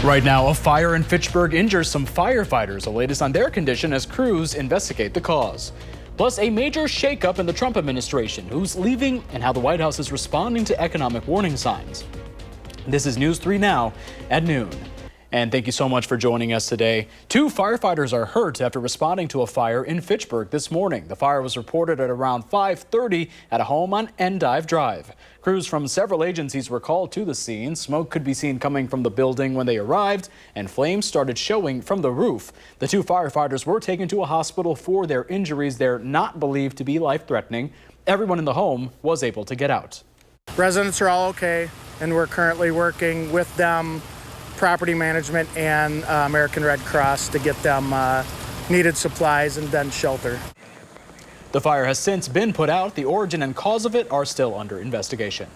Right now, a fire in Fitchburg injures some firefighters. The latest on their condition as crews investigate the cause. Plus, a major shakeup in the Trump administration, who's leaving and how the White House is responding to economic warning signs. This is News 3 Now at noon. And thank you so much for joining us today. 2 firefighters are hurt after responding to a fire in Fitchburg this morning. The fire was reported at around 5:30 at a home on Endive Drive. Crews from several agencies were called to the scene. Smoke could be seen coming from the building when they arrived, and flames started showing from the roof. The 2 firefighters were taken to a hospital for their injuries. They're not believed to be life-threatening. Everyone in the home was able to get out. Residents are all okay, and we're currently working with them, property management and American Red Cross, to get them needed supplies and then shelter. The fire has since been put out. The origin and cause of it are still under investigation.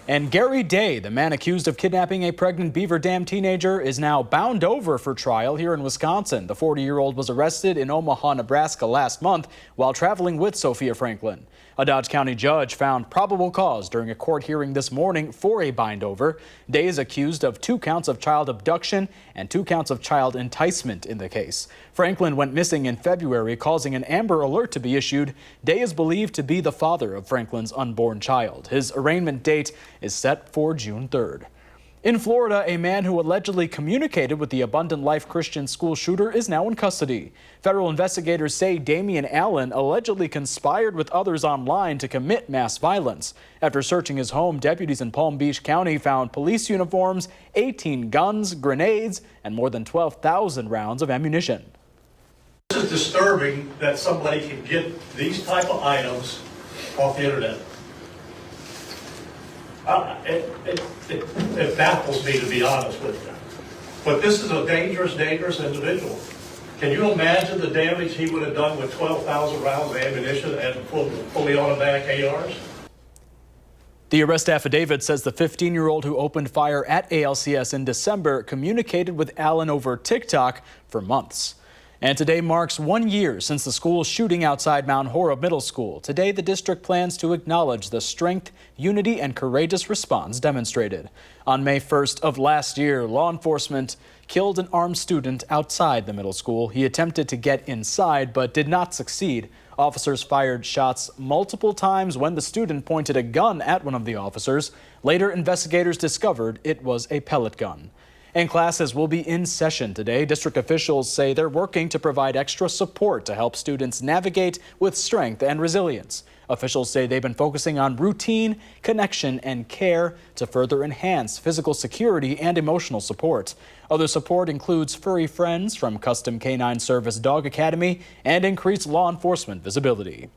And Gary Day, the man accused of kidnapping a pregnant Beaver Dam teenager, is now bound over for trial here in Wisconsin. The 40-year-old was arrested in Omaha, Nebraska last month while traveling with Sophia Franklin. A Dodge County judge found probable cause during a court hearing this morning for a bind-over. Day is accused of 2 counts of child abduction and 2 counts of child enticement in the case. Franklin went missing in February, causing an Amber Alert to be issued. Day is believed to be the father of Franklin's unborn child. His arraignment date is set for June 3rd. In Florida, a man who allegedly communicated with the Abundant Life Christian school shooter is now in custody. Federal investigators say Damian Allen allegedly conspired with others online to commit mass violence. After searching his home, deputies in Palm Beach County found police uniforms, 18 guns, grenades, and more than 12,000 rounds of ammunition. This is disturbing that somebody can get these type of items off the internet. It baffles me, to be honest with you. But this is a dangerous, dangerous individual. Can you imagine the damage he would have done with 12,000 rounds of ammunition and fully automatic ARs? The arrest affidavit says the 15-year-old who opened fire at ALCS in December communicated with Allen over TikTok for months. And today marks 1 year since the school shooting outside Mount Horeb Middle School. Today, the district plans to acknowledge the strength, unity, and courageous response demonstrated. On May 1st of last year, law enforcement killed an armed student outside the middle school. He attempted to get inside, but did not succeed. Officers fired shots multiple times when the student pointed a gun at one of the officers. Later, investigators discovered it was a pellet gun. And classes will be in session today. District officials say they're working to provide extra support to help students navigate with strength and resilience. Officials say they've been focusing on routine, connection, and care to further enhance physical security and emotional support. Other support includes furry friends from Custom Canine Service Dog Academy and increased law enforcement visibility.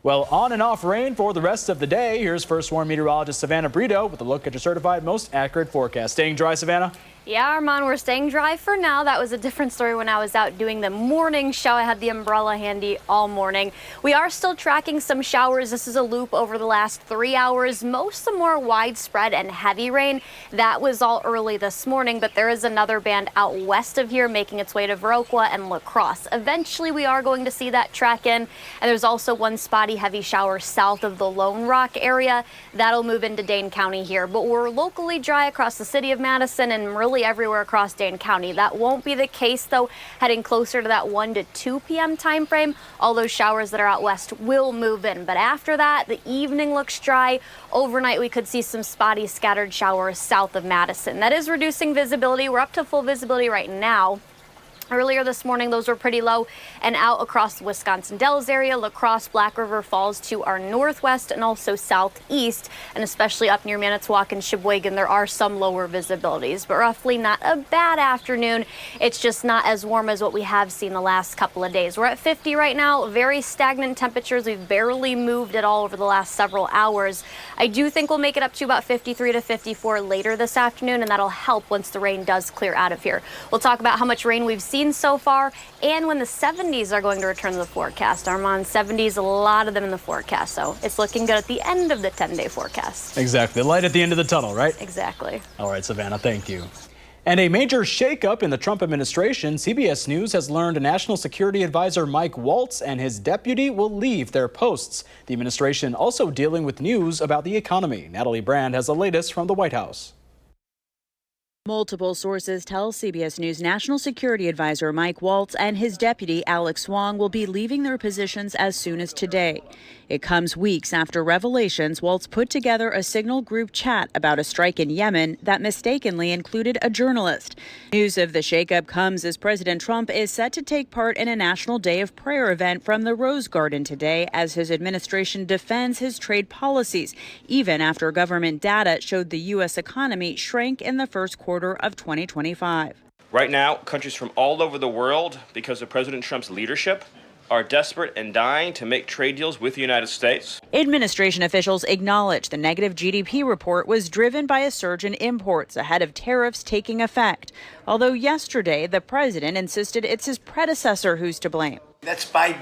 Well, on and off rain for the rest of the day. Here's First Warn meteorologist Savannah Brito with a look at your certified most accurate forecast. Staying dry, Savannah? Yeah, Armand, we're staying dry for now. That was a different story when I was out doing the morning show. I had the umbrella handy all morning. We are still tracking some showers. This is a loop over the last 3 hours. Most of the more widespread and heavy rain, that was all early this morning, but there is another band out west of here making its way to Viroqua and La Crosse. Eventually, we are going to see that track in, and there's also one spotty heavy shower south of the Lone Rock area. That'll move into Dane County here, but we're locally dry across the city of Madison and really everywhere across Dane County. That won't be the case, though, heading closer to that 1 to 2 p.m. time frame. All those showers that are out west will move in, but after that, the evening looks dry. Overnight, we could see some spotty scattered showers south of Madison. That is reducing visibility. We're up to full visibility right now. Earlier this morning, those were pretty low and out across the Wisconsin Dells area, La Crosse, Black River Falls to our northwest and also southeast, and especially up near Manitowoc and Sheboygan, there are some lower visibilities, but roughly not a bad afternoon. It's just not as warm as what we have seen the last couple of days. We're at 50 right now, very stagnant temperatures. We've barely moved at all over the last several hours. I do think we'll make it up to about 53 to 54 later this afternoon, and that'll help once the rain does clear out of here. We'll talk about how much rain we've seen so far and when the 70s are going to return to the forecast. Armand, 70s, a lot of them in the forecast, so it's looking good at the end of the 10-day forecast. Exactly. Light at the end of the tunnel, right? Exactly. All right, Savannah, thank you. And a major shakeup in the Trump administration. CBS News has learned National Security Advisor Mike Waltz and his deputy will leave their posts. The administration also dealing with news about the economy. Natalie Brand has the latest from the White House. Multiple sources tell CBS News National Security Advisor Mike Waltz and his deputy Alex Wong will be leaving their positions as soon as today. It comes weeks after revelations Waltz put together a Signal group chat about a strike in Yemen that mistakenly included a journalist. News of the shakeup comes as President Trump is set to take part in a National Day of Prayer event from the Rose Garden today as his administration defends his trade policies, even after government data showed the U.S. economy shrank in the first quarter of 2025. Right now, countries from all over the world, because of President Trump's leadership, are desperate and dying to make trade deals with the United States. Administration officials acknowledge the negative GDP report was driven by a surge in imports ahead of tariffs taking effect. Although yesterday, the president insisted it's his predecessor who's to blame. That's Biden.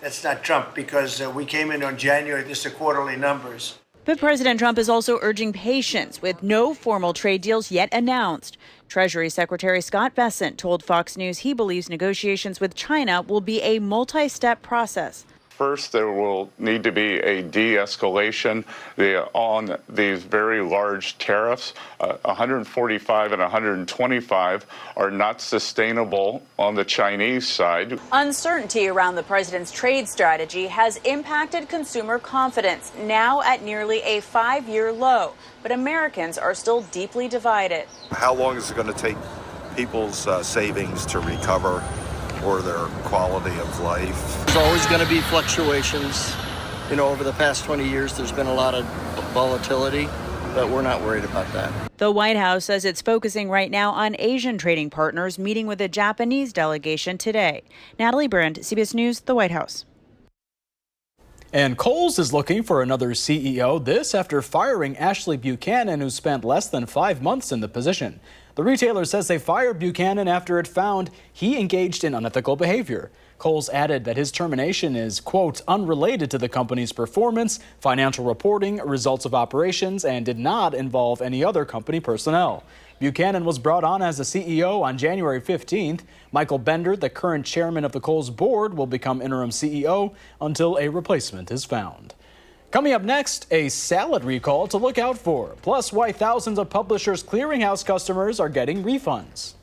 That's not Trump, because we came in on January, this are quarterly numbers. But President Trump is also urging patience with no formal trade deals yet announced. Treasury Secretary Scott Bessent told Fox News he believes negotiations with China will be a multi-step process. First, there will need to be a de-escalation on these very large tariffs. 145 and 125 are not sustainable on the Chinese side. Uncertainty around the president's trade strategy has impacted consumer confidence, now at nearly a 5-year low. But Americans are still deeply divided. How long is it going to take people's savings to recover, or their quality of life? There's always going to be fluctuations. You know, over the past 20 years, there's been a lot of volatility, but we're not worried about that. The White House says it's focusing right now on Asian trading partners, meeting with a Japanese delegation today. Natalie Brandt, CBS News, the White House. And Kohl's is looking for another CEO, this after firing Ashley Buchanan, who spent less than 5 months in the position. The retailer says they fired Buchanan after it found he engaged in unethical behavior. Kohl's added that his termination is, quote, unrelated to the company's performance, financial reporting, results of operations, and did not involve any other company personnel. Buchanan was brought on as the CEO on January 15th. Michael Bender, the current chairman of the Kohl's board, will become interim CEO until a replacement is found. Coming up next, a salad recall to look out for, plus why thousands of Publishers Clearinghouse customers are getting refunds.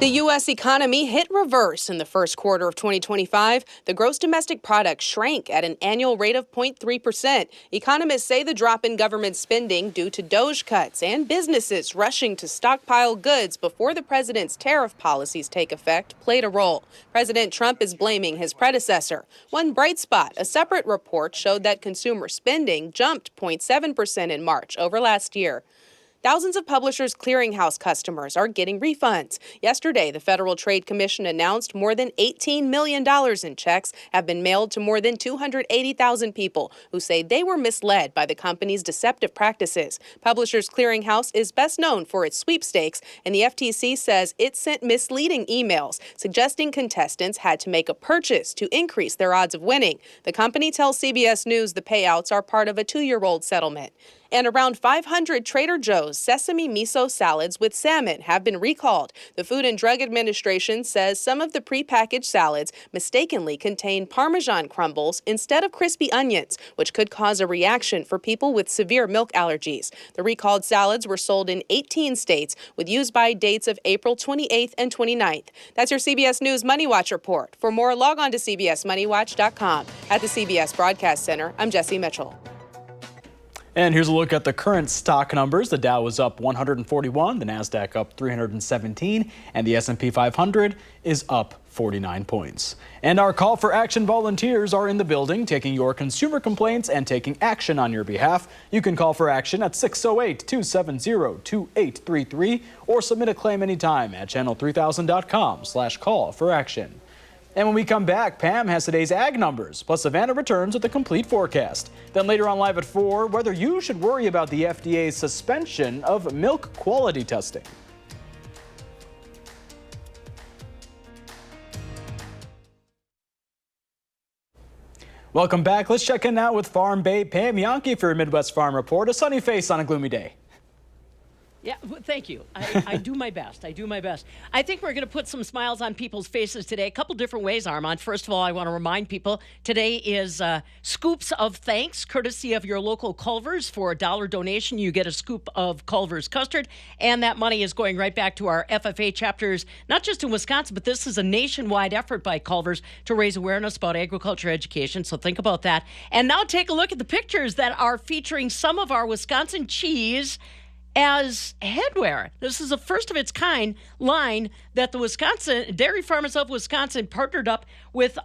U.S. economy hit reverse in the first quarter of 2025. The gross domestic product shrank at an annual rate of 0.3%. Economists say the drop in government spending due to DOGE cuts and businesses rushing to stockpile goods before the president's tariff policies take effect played a role. President Trump is blaming his predecessor. One bright spot, a separate report showed that consumer spending jumped 0.7% in March over last year. Thousands of Publishers Clearinghouse customers are getting refunds. Yesterday, the Federal Trade Commission announced more than $18 million in checks have been mailed to more than 280,000 people who say they were misled by the company's deceptive practices. Publishers Clearinghouse is best known for its sweepstakes, and the FTC says it sent misleading emails suggesting contestants had to make a purchase to increase their odds of winning. The company tells CBS News the payouts are part of a 2-year-old settlement. And around 500 Trader Joe's sesame miso salads with salmon have been recalled. The Food and Drug Administration says some of the prepackaged salads mistakenly contain Parmesan crumbles instead of crispy onions, which could cause a reaction for people with severe milk allergies. The recalled salads were sold in 18 states with use-by dates of April 28th and 29th. That's your CBS News Money Watch report. For more, log on to cbsmoneywatch.com. At the CBS Broadcast Center, I'm Jesse Mitchell. And here's a look at the current stock numbers. The Dow is up 141, the Nasdaq up 317, and the S&P 500 is up 49 points. And our call for action volunteers are in the building, taking your consumer complaints and taking action on your behalf. You can call for action at 608-270-2833 or submit a claim anytime at channel3000.com/call for action. And when we come back, Pam has today's ag numbers, plus Savannah returns with a complete forecast. Then later on live at 4, whether you should worry about the FDA's suspension of milk quality testing. Welcome back. Let's check in now with Farm Babe Pam Yankee for your Midwest Farm Report. A sunny face on a gloomy day. Yeah, thank you. I do my best. I do my best. I think we're going to put some smiles on people's faces today. A couple different ways, Armand. First of all, I want to remind people today is Scoops of Thanks, courtesy of your local Culver's. For a $1 donation, you get a scoop of Culver's custard, and that money is going right back to our FFA chapters, not just in Wisconsin, but this is a nationwide effort by Culver's to raise awareness about agriculture education, so think about that. And now take a look at the pictures that are featuring some of our Wisconsin cheese as headwear. This is a first of its kind line that the Wisconsin Dairy Farmers of Wisconsin partnered up with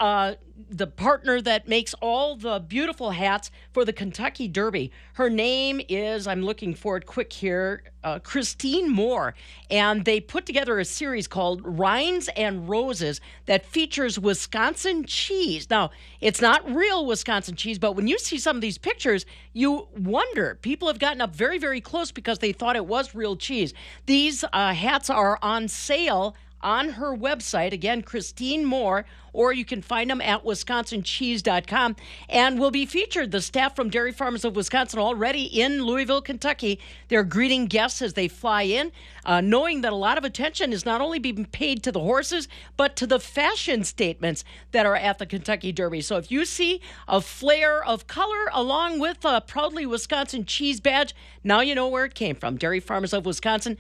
the partner that makes all the beautiful hats for the Kentucky Derby. Her name is, I'm looking for it quick here, Christine Moore. And they put together a series called Rinds and Roses that features Wisconsin cheese. Now, it's not real Wisconsin cheese, but when you see some of these pictures, you wonder. People have gotten up very, very close because they thought it was real cheese. These hats are on sale on her website, again, Christine Moore, or you can find them at wisconsincheese.com, and will be featured. The staff from Dairy Farmers of Wisconsin already in Louisville, Kentucky. They're greeting guests as they fly in, knowing that a lot of attention is not only being paid to the horses, but to the fashion statements that are at the Kentucky Derby. So if you see a flare of color along with a proudly Wisconsin cheese badge, now you know where it came from. Dairy Farmers of Wisconsin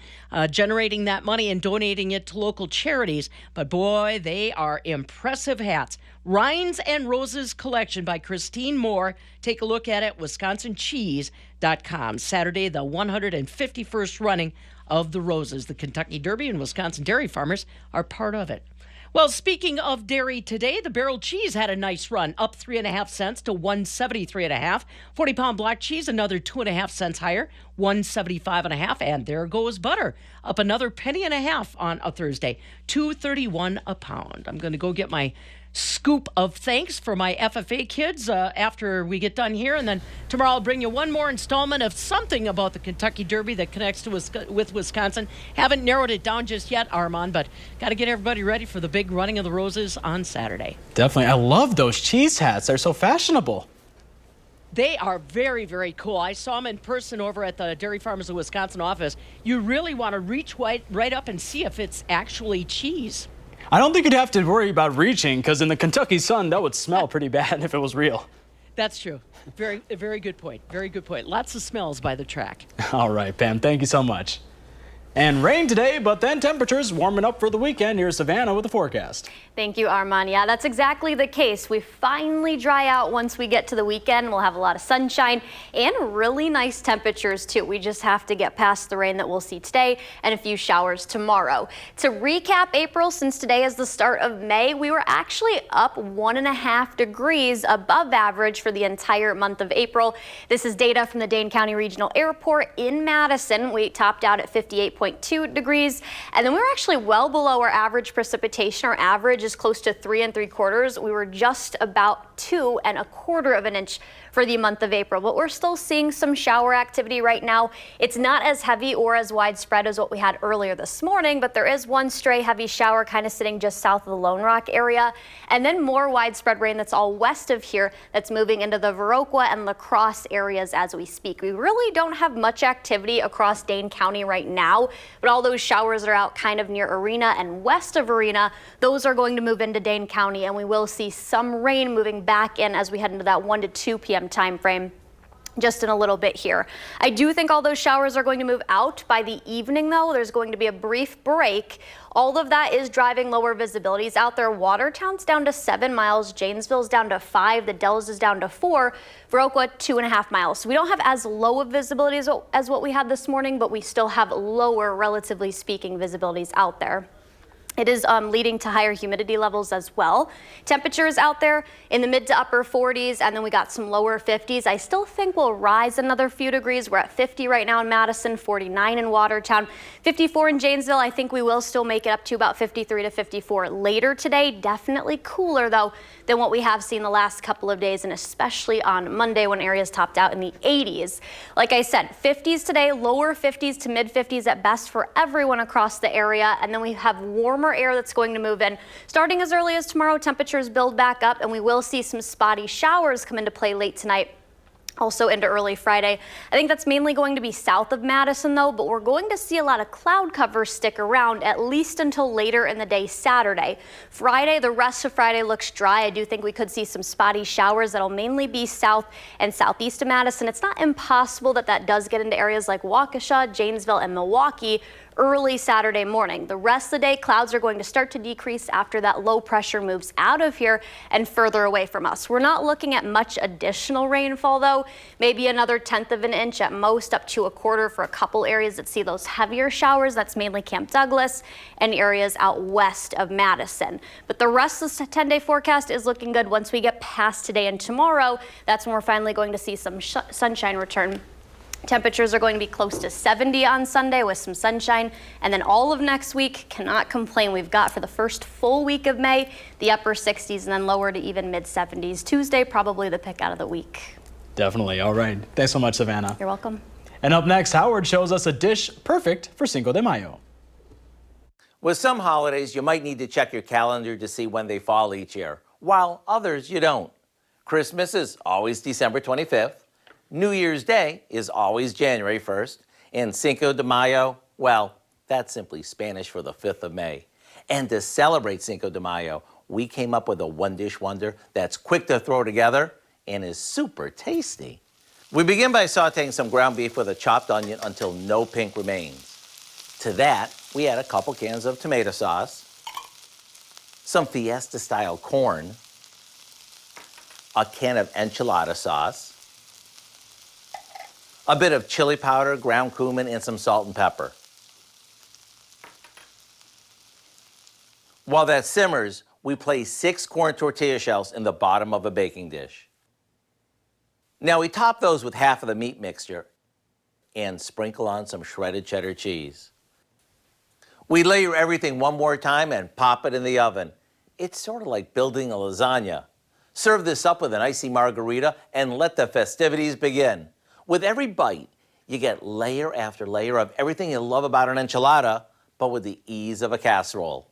generating that money and donating it to local charities. But boy, they are impressive hats. Rinds and Roses collection by Christine Moore. Take a look at it, wisconsincheese.com. Saturday, the 151st running of the Roses. The Kentucky Derby and Wisconsin Dairy Farmers are part of it. Well, speaking of dairy today, the barrel cheese had a nice run, up 3.5 cents to 173.5. 40-pound block cheese, another 2.5 cents higher, 175.5. And there goes butter, up another 1.5 on a Thursday, $2.31 a pound. I'm going to go get my scoop of thanks for my FFA kids after we get done here. And then tomorrow I'll bring you one more installment of something about the Kentucky Derby that connects with Wisconsin. Haven't narrowed it down just yet, Armand, but got to get everybody ready for the big running of the Roses on Saturday. Definitely. I love those cheese hats. They're so fashionable. They are very, very cool. I saw them in person over at the Dairy Farmers of Wisconsin office. You really want to reach right up and see if it's actually cheese. I don't think you'd have to worry about reaching, because in the Kentucky sun, that would smell pretty bad if it was real. That's true. Very good point. Very good point. Lots of smells by the track. All right, Pam. Thank you so much. And rain today, but then temperatures warming up for the weekend. Here's Savannah with the forecast. Thank you, Armand. Yeah, that's exactly the case. We finally dry out once we get to the weekend. We'll have a lot of sunshine and really nice temperatures too. We just have to get past the rain that we'll see today and a few showers tomorrow. To recap April, since today is the start of May, we were actually up 1.5 degrees above average for the entire month of April. This is data from the Dane County Regional Airport in Madison. We topped out at 58.2 degrees, and then we were actually well below our average precipitation. Our average is close to 3 3/4. We were just about 2 1/4 inches for the month of April, but we're still seeing some shower activity right now. It's not as heavy or as widespread as what we had earlier this morning, but there is one stray heavy shower kind of sitting just south of the Lone Rock area, and then more widespread rain that's all west of here that's moving into the Viroqua and La Crosse areas as we speak. We really don't have much activity across Dane County right now, but all those showers that are out kind of near Arena and west of Arena, those are going to move into Dane County, and we will see some rain moving back in as we head into that 1 to 2 p.m. time frame just in a little bit here. I do think all those showers are going to move out by the evening, though. There's going to be a brief break. All of that is driving lower visibilities out there. Watertown's down to 7 miles. Janesville's down to 5. The Dells is down to 4. Viroqua, 2.5 miles. So we don't have as low of visibility as what we had this morning, but we still have lower, relatively speaking, visibilities out there. It is leading to higher humidity levels as well. Temperatures out there in the mid to upper 40s, and then we got some lower 50s. I still think we'll rise another few degrees. We're at 50 right now in Madison, 49 in Watertown, 54 in Janesville. I think we will still make it up to about 53 to 54 later today. Definitely cooler, though, than what we have seen the last couple of days, and especially on Monday when areas topped out in the 80s. Like I said, 50s today, lower 50s to mid 50s at best for everyone across the area, and then we have warmer air that's going to move in. Starting as early as tomorrow, temperatures build back up, and we will see some spotty showers come into play late tonight. Also into early Friday. I think that's mainly going to be south of Madison, though, but we're going to see a lot of cloud cover stick around at least until later in the day Saturday. Friday, the rest of Friday looks dry. I do think we could see some spotty showers that'll mainly be south and southeast of Madison. It's not impossible that that does get into areas like Waukesha, Janesville, and Milwaukee early Saturday morning. The rest of the day, clouds are going to start to decrease after that low pressure moves out of here and further away from us. We're not looking at much additional rainfall, though. Maybe another 1/10 of an inch at most, up to 1/4 for a couple areas that see those heavier showers. That's mainly Camp Douglas and areas out west of Madison. But the rest of the 10-day forecast is looking good. Once we get past today and tomorrow, that's when we're finally going to see some sunshine return. Temperatures are going to be close to 70 on Sunday with some sunshine, and then all of next week, cannot complain. We've got for the first full week of May, the upper 60s and then lower to even mid 70s. Tuesday, probably the pick out of the week. Definitely. All right. Thanks so much, Savannah. You're welcome. And up next, Howard shows us a dish perfect for Cinco de Mayo. With some holidays, you might need to check your calendar to see when they fall each year, while others you don't. Christmas is always December 25th. New Year's Day is always January 1st, and Cinco de Mayo, well, that's simply Spanish for the 5th of May. And to celebrate Cinco de Mayo, we came up with a one-dish wonder that's quick to throw together and is super tasty. We begin by sauteing some ground beef with a chopped onion until no pink remains. To that, we add a couple cans of tomato sauce, some fiesta-style corn, a can of enchilada sauce, a bit of chili powder, ground cumin, and some salt and pepper. While that simmers, we place 6 corn tortilla shells in the bottom of a baking dish. Now we top those with half of the meat mixture and sprinkle on some shredded cheddar cheese. We layer everything one more time and pop it in the oven. It's sort of like building a lasagna. Serve this up with an icy margarita and let the festivities begin. With every bite, you get layer after layer of everything you love about an enchilada, but with the ease of a casserole.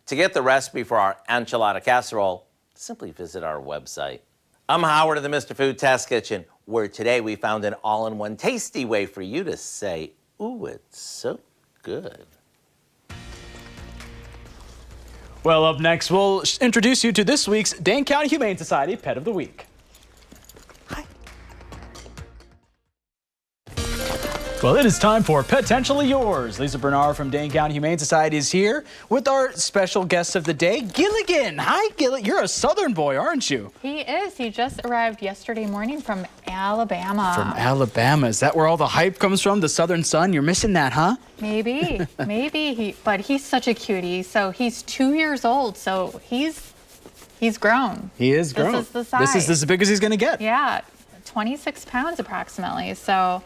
To get the recipe for our enchilada casserole, simply visit our website. I'm Howard of the Mr. Food Test Kitchen, where today we found an all-in-one tasty way for you to say, ooh, it's so good. Well, up next, we'll introduce you to this week's Dane County Humane Society Pet of the Week. Well, it is time for Potentially Yours. Lisa Bernard from Dane County Humane Society is here with our special guest of the day, Gilligan. Hi, Gilligan. You're a Southern boy, aren't you? He is. He just arrived yesterday morning from Alabama. From Alabama. Is that where all the hype comes from? The Southern sun? You're missing that, huh? Maybe. But he's such a cutie. So he's 2 years old. So he's grown. He is grown. This is the size. This is as big as he's going to get. Yeah, 26 pounds approximately. So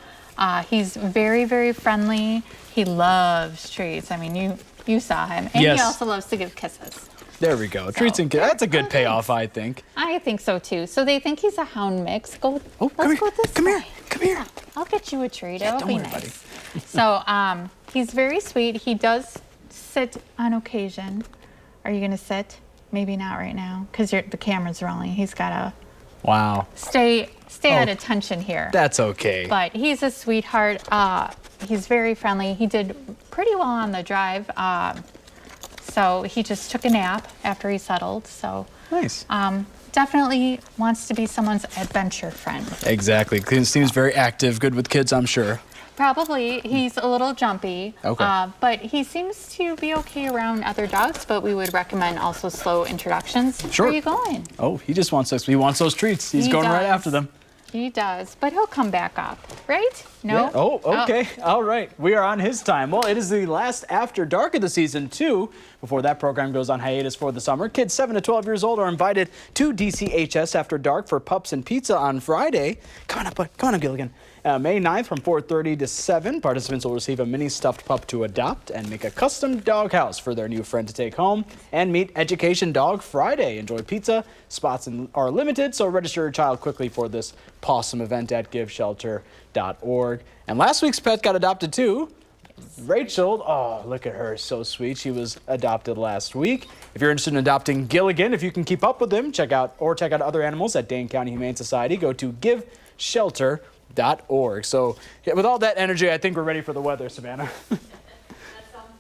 he's very, very friendly. He loves treats. I mean, you saw him. And yes. He also loves to give kisses. There we go. Treats and kisses. That's a good payoff, I think. I think so, too. So they think he's a hound mix. Let's go this Come way. here. I'll get you a treat. Yeah, It'll be don't worry, nice. So he's very sweet. He does sit on occasion. Are you going to sit? Maybe not right now because the camera's rolling. He's got to stay at attention here. That's okay. But he's a sweetheart. He's very friendly. He did pretty well on the drive. So he just took a nap after he settled. So nice. Definitely wants to be someone's adventure friend. Exactly. Seems very active, good with kids, I'm sure. Probably. He's a little jumpy. Okay. But he seems to be okay around other dogs, but we would recommend also slow introductions. Sure. Where are you going? Oh, he just wants us. He wants those treats. He's going right after them. He does, but he'll come back up, right? No? Yeah. Oh, okay. Oh. All right. We are on his time. Well, it is the last After Dark of the season, too. Before that program goes on hiatus for the summer, kids 7 to 12 years old are invited to DCHS After Dark for Pups and Pizza on Friday. Come on up, bud. Come on up, Gilligan. May 9th from 4:30 to 7, participants will receive a mini stuffed pup to adopt and make a custom dog house for their new friend to take home, and meet Education Dog Friday. Enjoy pizza. Spots are limited, so register your child quickly for this Pawsome event at giveshelter.org. And last week's pet got adopted too. Rachel, oh, look at her, so sweet. She was adopted last week. If you're interested in adopting Gilligan, if you can keep up with him, check out other animals at Dane County Humane Society. Go to giveshelter.org. So with all that energy, I think we're ready for the weather, Savannah.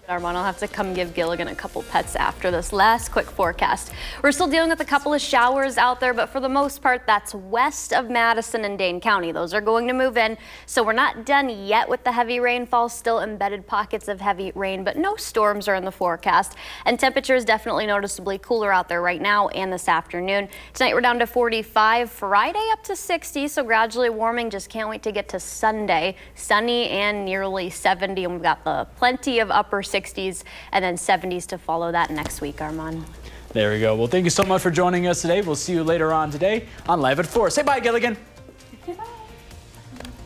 Armand, I'll have to come give Gilligan a couple pets after this last quick forecast. We're still dealing with a couple of showers out there, but for the most part, that's west of Madison and Dane County. Those are going to move in, so we're not done yet with the heavy rainfall. Still embedded pockets of heavy rain, but no storms are in the forecast. And temperature is definitely noticeably cooler out there right now and this afternoon. Tonight we're down to 45, Friday up to 60, so gradually warming. Just can't wait to get to Sunday. Sunny and nearly 70, and we've got the plenty of upper 60s and then 70s to follow that next week, Armand. There we go. Well, thank you so much for joining us today. We'll see you later on today on Live at 4. Say bye, Gilligan.